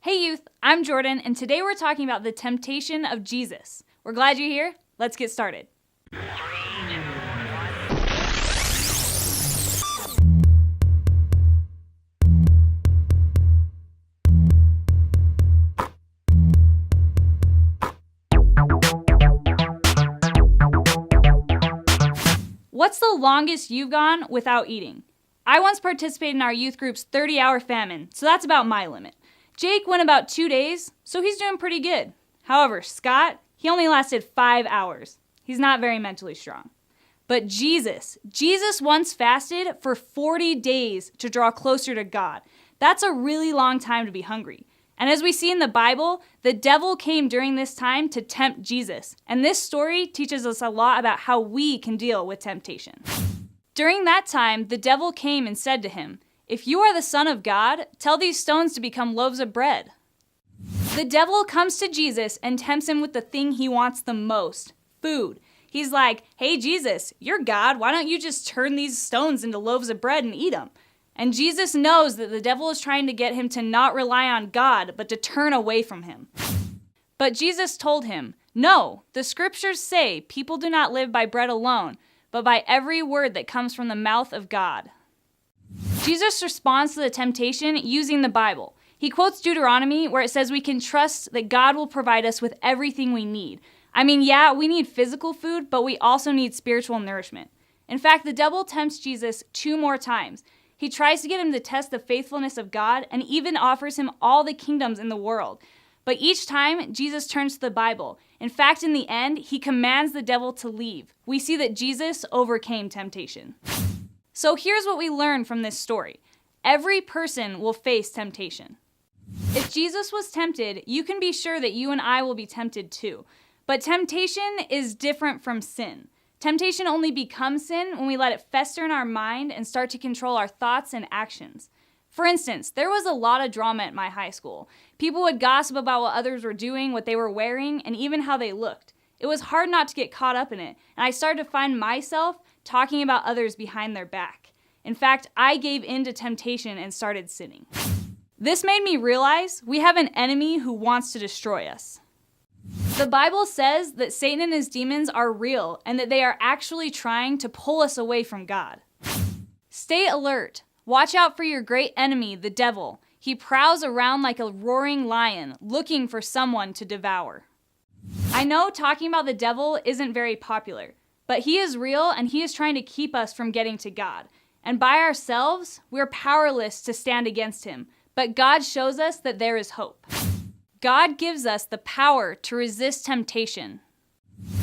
Hey youth, I'm Jordan, and today we're talking about the temptation of Jesus. We're glad you're here. Let's get started. What's the longest you've gone without eating? I once participated in our youth group's 30-hour famine, so that's about my limit. Jake went about 2 days, so he's doing pretty good. However, Scott, he only lasted 5 hours. He's not very mentally strong. But Jesus once fasted for 40 days to draw closer to God. That's a really long time to be hungry. And as we see in the Bible, the devil came during this time to tempt Jesus. And this story teaches us a lot about how we can deal with temptation. During that time, the devil came and said to him, "If you are the Son of God, tell these stones to become loaves of bread." The devil comes to Jesus and tempts him with the thing he wants the most, food. He's like, "Hey Jesus, you're God, why don't you just turn these stones into loaves of bread and eat them?" And Jesus knows that the devil is trying to get him to not rely on God, but to turn away from him. But Jesus told him, "No, the scriptures say people do not live by bread alone, but by every word that comes from the mouth of God." Jesus responds to the temptation using the Bible. He quotes Deuteronomy where it says we can trust that God will provide us with everything we need. I mean, yeah, we need physical food, but we also need spiritual nourishment. In fact, the devil tempts Jesus 2 more times. He tries to get him to test the faithfulness of God and even offers him all the kingdoms in the world. But each time, Jesus turns to the Bible. In fact, in the end, he commands the devil to leave. We see that Jesus overcame temptation. So here's what we learn from this story. Every person will face temptation. If Jesus was tempted, you can be sure that you and I will be tempted too. But temptation is different from sin. Temptation only becomes sin when we let it fester in our mind and start to control our thoughts and actions. For instance, there was a lot of drama at my high school. People would gossip about what others were doing, what they were wearing, and even how they looked. It was hard not to get caught up in it, and I started to find myself talking about others behind their back. In fact, I gave in to temptation and started sinning. This made me realize we have an enemy who wants to destroy us. The Bible says that Satan and his demons are real and that they are actually trying to pull us away from God. Stay alert. Watch out for your great enemy, the devil. He prowls around like a roaring lion, looking for someone to devour. I know talking about the devil isn't very popular, but he is real and he is trying to keep us from getting to God. And by ourselves, we're powerless to stand against him. But God shows us that there is hope. God gives us the power to resist temptation.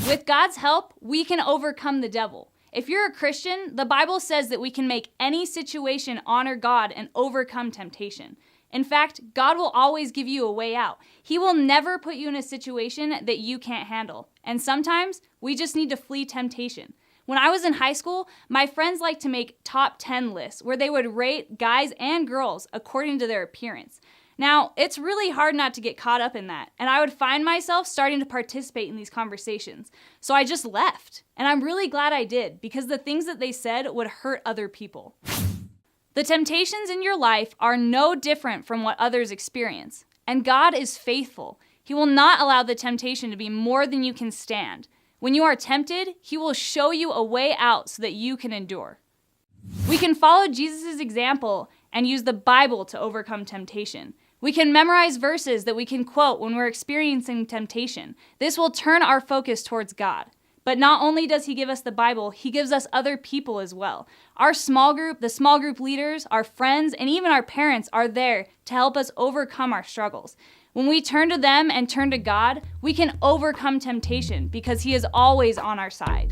With God's help, we can overcome the devil. If you're a Christian, the Bible says that we can make any situation honor God and overcome temptation. In fact, God will always give you a way out. He will never put you in a situation that you can't handle. And sometimes, we just need to flee temptation. When I was in high school, my friends liked to make top 10 lists where they would rate guys and girls according to their appearance. Now, it's really hard not to get caught up in that, and I would find myself starting to participate in these conversations. So I just left, and I'm really glad I did, because the things that they said would hurt other people. The temptations in your life are no different from what others experience, and God is faithful. He will not allow the temptation to be more than you can stand. When you are tempted, he will show you a way out so that you can endure. We can follow Jesus' example and use the Bible to overcome temptation. We can memorize verses that we can quote when we're experiencing temptation. This will turn our focus towards God. But not only does he give us the Bible, he gives us other people as well. Our small group, the small group leaders, our friends, and even our parents are there to help us overcome our struggles. When we turn to them and turn to God, we can overcome temptation because he is always on our side.